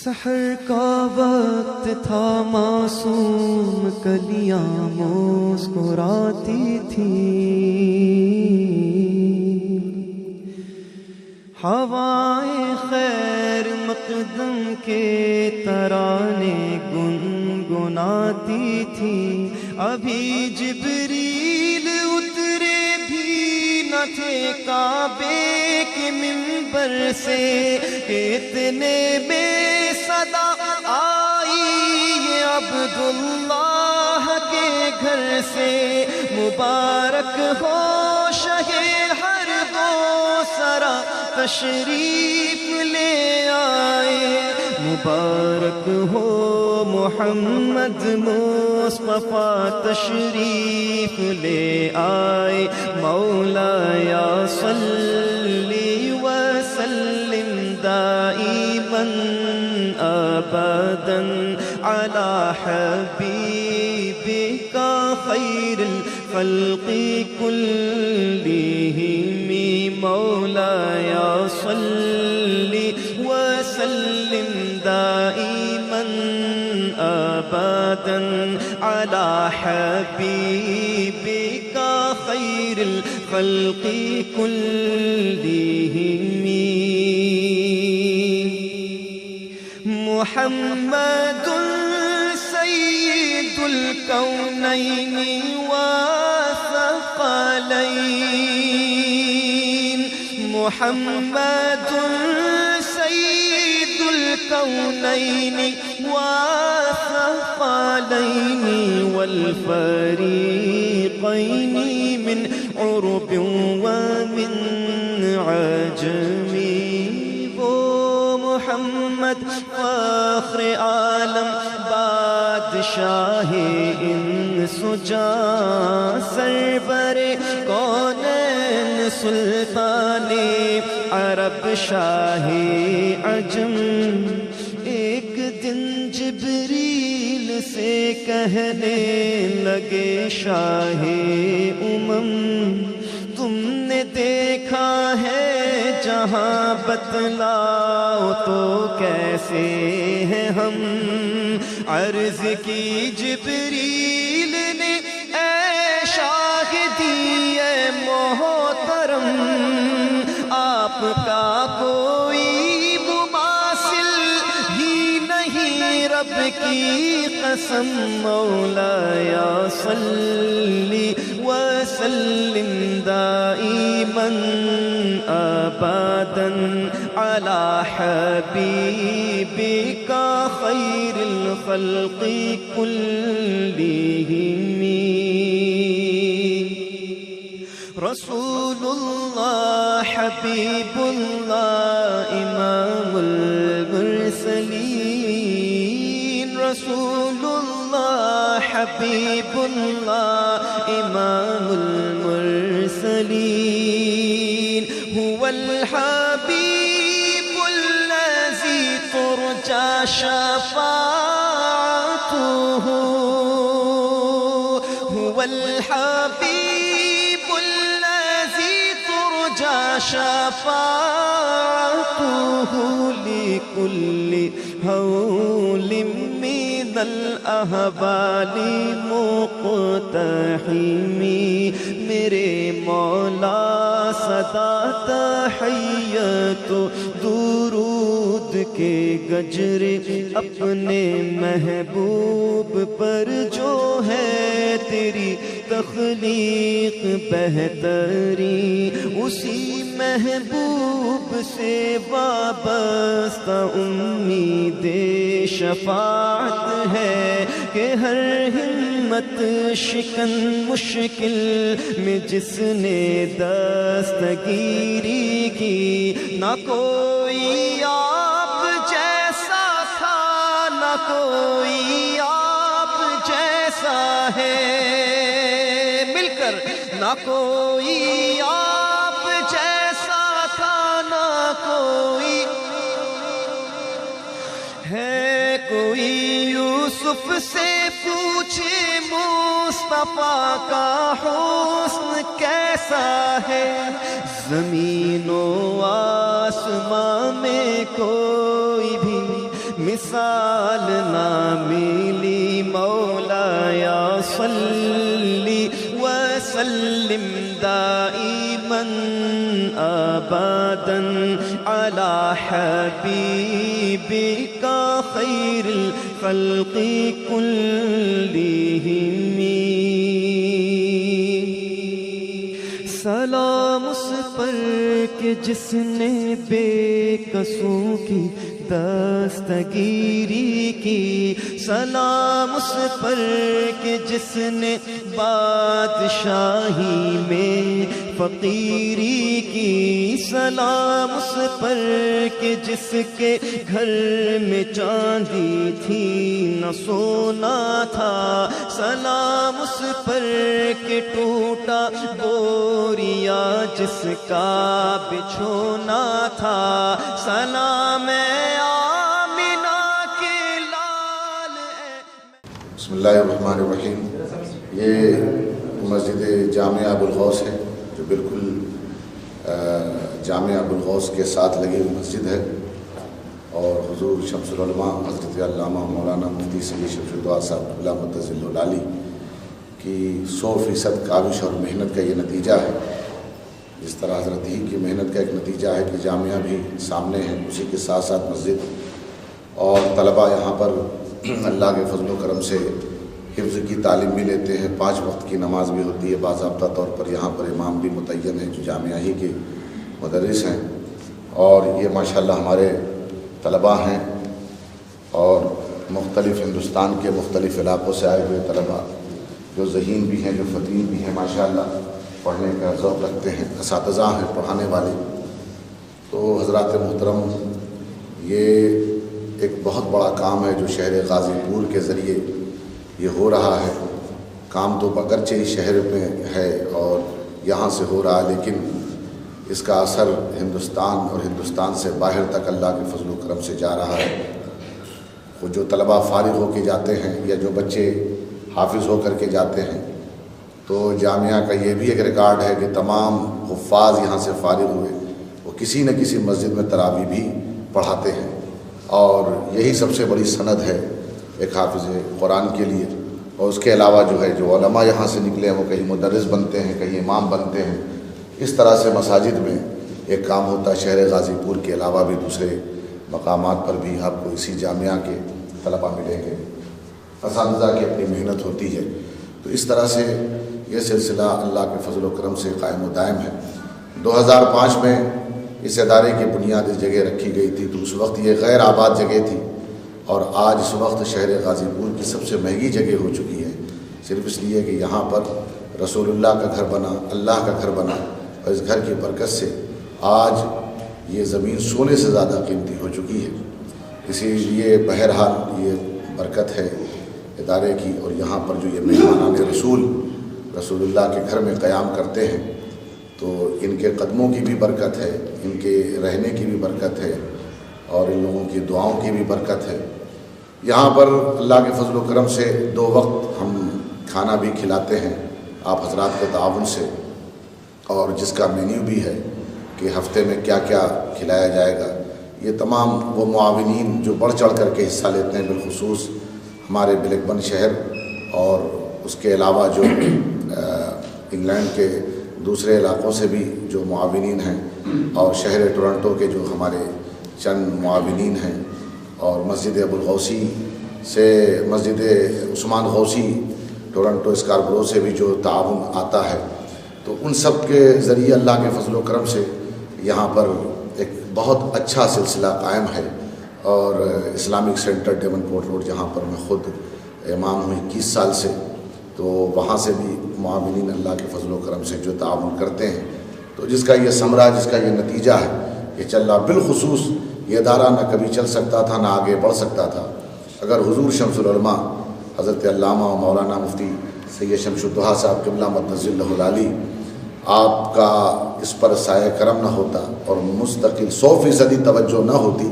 سحر کا وقت تھا، معصوم کلیاں مسکراتی تھیں، ہوائیں خیر مقدم کے ترانے گنگناتی تھیں۔ ابھی جبریل اترے بھی نہ تھے کعبے کے منبر سے، اتنے میں صدا آئی یہ عبداللہ کے گھر سے، مبارک ہو شہ ہر دو سرا تشریف لے آئے، مبارک ہو محمد مصطفیٰ تشریف لے آئے۔ مولایا صلی وسلم دائما ابدا علی حبیبک خیر الخلق کلہم، مولایا صلی وسلم دائما ابدا علی حبیبک خیر الخلق کلہم۔ محمد سید الکونین والثقلین، محمد سید الکونین والثقلین والفریقین من عرب ومن عجم، وہ محمد فخر عالم بادشاہ انس و جاں، سرور کونین سلطان عرب شاہ عجم، ایک دن جبریل سے کہنے لگے شاہ امم، تم نے دیکھا ہے جہاں بتلاؤ تو کیسے ہیں ہم؟ عرض کی جبریل نے اے شاہدی اے محترم، آپ کا کوئی مماثل ہی نہیں، رب کی قسم مولایا صلی وسلم دائما ابدا علی حبیبک خیر الخلق کلہم۔ رسول اللہ حبیب اللہ امام المرسلین، رسول اللہ حبیب اللہ امام المرسلین، هو الحبیب الذی ترجى شفاعته، هو الحبیب الذی ترجى شفاعته لكل هول من الاحوال مقتحم، میرے مولا صدا تحیت و درود کے گجر اپنے محبوب پر جو ہے تیری تخلیق بہتری، اسی محبوب سے وابستہ امید شفاعت ہے کہ ہر ہمت شکن مشکل میں جس نے دستگیری کی، نہ کوئی آپ جیسا تھا نہ کوئی آپ جیسا ہے، مل کر نہ کوئی آپ جیسا تھا نہ کوئی ہے، کوئی یوسف سے پوچھے مصطفیٰ کا حسن کیسا ہے، زمین و آسمان میں کوئی بھی مثال نہ ملی مولایا صلی وسلم دائما ابدا علی حبیبک خیر الخلق کلہم۔ سلام اس پر کہ جس نے بے کسوں کی دستگیری کی، سلام اس پر کہ جس نے بادشاہی میں فقیری کی، سلام اس پر کہ جس کے گھر میں چاندی تھی نہ سونا تھا، سلام اس پر کہ ٹوٹا بوریا جس کا بچھونا تھا، سلام آمینہ کے لال۔ بسم اللہ الرحمن الرحیم۔ یہ مسجد جامعہ ابوالغوث ہے جو بالکل جامعہ ابوالغوث کے ساتھ لگی ہوئی مسجد ہے، اور حضور شمس العلماء حضرت علامہ مولانا مفتی سید شمس الدعا صاحب قبلہ متظل العالی کی 100% کاوش اور محنت کا یہ نتیجہ ہے۔ جس طرح حضرت ہی کی محنت کا ایک نتیجہ ہے کہ جامعہ بھی سامنے ہے، اسی کے ساتھ ساتھ مسجد، اور طلباء یہاں پر اللہ کے فضل و کرم سے حفظ کی تعلیم بھی لیتے ہیں، 5 وقت کی نماز بھی ہوتی ہے باضابطہ طور پر، یہاں پر امام بھی متعین ہیں جو جامعہ ہی کے مدرس ہیں، اور یہ ماشاءاللہ ہمارے طلباء ہیں، اور مختلف ہندوستان کے مختلف علاقوں سے آئے ہوئے طلباء جو ذہین بھی ہیں، جو فطین بھی ہیں، ماشاءاللہ پڑھنے کا ذوق رکھتے ہیں، اساتذہ ہیں پڑھانے والے۔ تو حضرات محترم، یہ ایک بہت بڑا کام ہے جو شہر غازی پور کے ذریعے یہ ہو رہا ہے۔ کام تو اگرچہ ہی شہر میں ہے اور یہاں سے ہو رہا ہے، لیکن اس کا اثر ہندوستان اور ہندوستان سے باہر تک اللہ کے فضل و کرم سے جا رہا ہے۔ وہ جو طلباء فارغ ہو کے جاتے ہیں یا جو بچے حافظ ہو کر کے جاتے ہیں، تو جامعہ کا یہ بھی ایک ریکارڈ ہے کہ تمام حفاظ یہاں سے فارغ ہوئے وہ کسی نہ کسی مسجد میں تراویح بھی پڑھاتے ہیں، اور یہی سب سے بڑی سند ہے ایک حافظ قرآن کے لیے۔ اور اس کے علاوہ جو ہے جو علماء یہاں سے نکلے ہیں وہ کہیں مدرس بنتے ہیں، کہیں امام بنتے ہیں۔ اس طرح سے مساجد میں ایک کام ہوتا ہے۔ شہر غازی پور کے علاوہ بھی دوسرے مقامات پر بھی آپ کو اسی جامعہ کے طلباء ملیں گے، اساتذہ کی اپنی محنت ہوتی ہے۔ تو اس طرح سے یہ سلسلہ اللہ کے فضل و کرم سے قائم و دائم ہے۔ 2005 میں اس ادارے کی بنیاد اس جگہ رکھی گئی تھی، تو اس وقت یہ غیر آباد جگہ تھی، اور آج اس وقت شہر غازی پور کی سب سے مہنگی جگہ ہو چکی ہے، صرف اس لیے کہ یہاں پر رسول اللہ کا گھر بنا، اللہ کا گھر بنا، اور اس گھر کی برکت سے آج یہ زمین سونے سے زیادہ قیمتی ہو چکی ہے۔ اسی لیے بہرحال یہ برکت ہے ادارے کی، اور یہاں پر جو یہ مہمانان رسول اللہ کے گھر میں قیام کرتے ہیں، تو ان کے قدموں کی بھی برکت ہے، ان کے رہنے کی بھی برکت ہے، اور ان لوگوں کی دعاؤں کی بھی برکت ہے۔ یہاں پر اللہ کے فضل و کرم سے 2 وقت ہم کھانا بھی کھلاتے ہیں آپ حضرات کے تعاون سے، اور جس کا مینیو بھی ہے کہ ہفتے میں کیا کیا کھلایا جائے گا۔ یہ تمام وہ معاونین جو بڑھ چڑھ کر کے حصہ لیتے ہیں، بالخصوص ہمارے بلیک بن شہر، اور اس کے علاوہ جو انگلینڈ کے دوسرے علاقوں سے بھی جو معاونین ہیں، اور شہر ٹورنٹو کے جو ہمارے چند معاونین ہیں، اور مسجد ابوالغوثی سے مسجد عثمان غوثی ٹورنٹو اسکاربرو سے بھی جو تعاون آتا ہے، تو ان سب کے ذریعے اللہ کے فضل و کرم سے یہاں پر ایک بہت اچھا سلسلہ قائم ہے۔ اور اسلامک سینٹر ڈیون پورٹ روڈ، جہاں پر میں خود امام ہوں 21 سال سے، تو وہاں سے بھی معاونین اللہ کے فضل و کرم سے جو تعاون کرتے ہیں، تو جس کا یہ ثمرہ، جس کا یہ نتیجہ ہے کہ چل رہا۔ بالخصوص یہ ادارہ نہ کبھی چل سکتا تھا، نہ آگے بڑھ سکتا تھا، اگر حضور شمس العلماء حضرت علامہ و مولانا مفتی سید شمس الدعا صاحب قبلہ متظل العالی آپ کا اس پر سایہ کرم نہ ہوتا، اور مستقل 100% توجہ نہ ہوتی،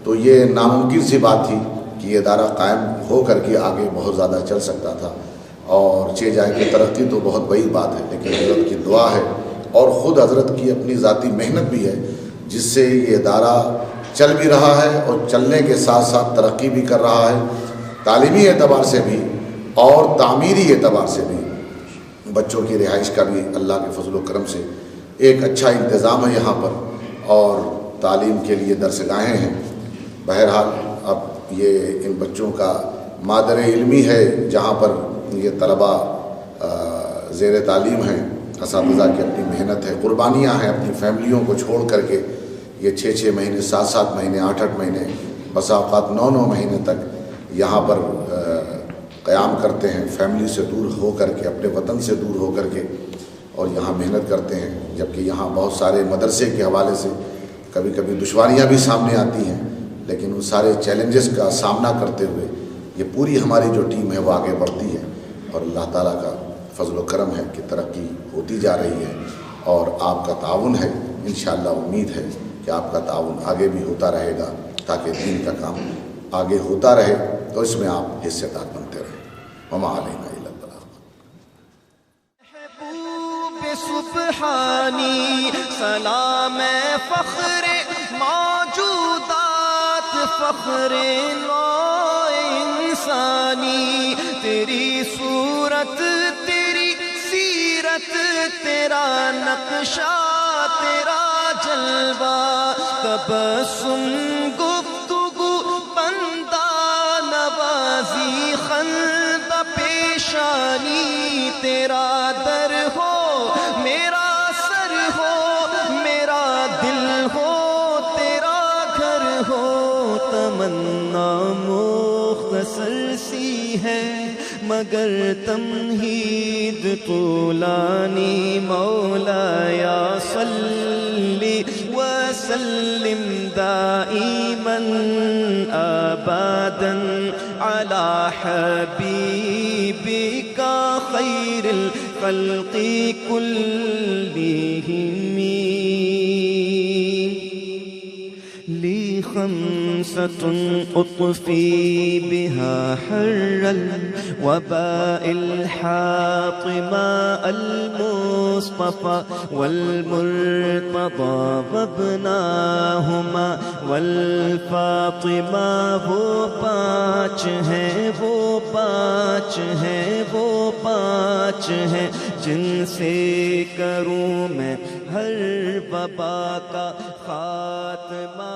تو یہ ناممکن سی بات تھی کہ یہ ادارہ قائم ہو کر کے آگے بہت زیادہ چل سکتا تھا۔ اور چہ جائے کہ ترقی تو بہت بڑی بات ہے، لیکن حضرت کی دعا ہے اور خود حضرت کی اپنی ذاتی محنت بھی ہے، جس سے یہ ادارہ چل بھی رہا ہے اور چلنے کے ساتھ ساتھ ترقی بھی کر رہا ہے، تعلیمی اعتبار سے بھی اور تعمیری اعتبار سے بھی۔ بچوں کی رہائش کا بھی اللہ کے فضل و کرم سے ایک اچھا انتظام ہے یہاں پر، اور تعلیم کے لیے درسگاہیں ہیں۔ بہرحال اب یہ ان بچوں کا مادر علمی ہے جہاں پر یہ طلبہ زیر تعلیم ہیں، اساتذہ کی اپنی محنت ہے، قربانیاں ہیں، اپنی فیملیوں کو چھوڑ کر کے یہ 6 مہینے، 7 مہینے، 8 مہینے، بسا اوقات 9 مہینے تک یہاں پر قیام کرتے ہیں، فیملی سے دور ہو کر کے، اپنے وطن سے دور ہو کر کے، اور یہاں محنت کرتے ہیں۔ جبکہ یہاں بہت سارے مدرسے کے حوالے سے کبھی کبھی دشواریاں بھی سامنے آتی ہیں، لیکن ان سارے چیلنجز کا سامنا کرتے ہوئے یہ پوری ہماری جو ٹیم ہے وہ آگے بڑھتی ہے، اور اللہ تعالیٰ کا فضل و کرم ہے کہ ترقی ہوتی جا رہی ہے، اور آپ کا تعاون ہے۔ انشاءاللہ امید ہے کہ آپ کا تعاون آگے بھی ہوتا رہے گا، تاکہ دین کا کام آگے ہوتا رہے، تو اس میں آپ حصے دار بنتے رہیں۔ وما علینا الا البلاغ۔ سبحانی سلام فخر موجودات، فخر نوع انسانی، تیری صورت، تیری سیرت، تیرا نقشہ، تیرا جلوہ، تبسم، گفتگو، بندہ نوازی، خندہ پیشانی، تیرا در ہو، میرا سر ہو، میرا دل ہو، تیرا گھر ہو۔ تمنا مختصر سی ہے مگر تمہید طولانی، مولایا صلی وسلم دائما ابدا علی حبیبک خیر الخلق کلہم۔ لی خمسة أطفي بها حر الوباء الحاطمة، المصطفى والمرتضى وابناهما والفاطمة۔ وہ پانچ ہیں، وہ پانچ ہیں، وہ پانچ ہیں، جن سے کروں میں ہر وبا کا خاتمہ۔